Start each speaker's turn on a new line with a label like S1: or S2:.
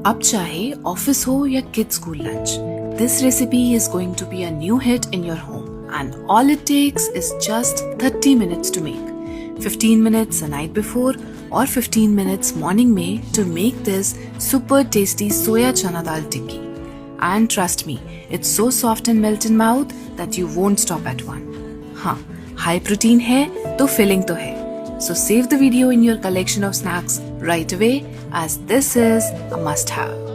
S1: अब चाहे ऑफिस हो या kid school lunch, this recipe is going to be a new hit in your home, and all it takes is just 30 minutes to make. 15 minutes the night before or 15 minutes morning में to make this super tasty soya chana dal tikki. And trust me, it's so soft and melt in mouth that you won't stop at one. हाँ, high protein है तो filling तो है. So save the video in your collection of snacks right away, as this is a must have.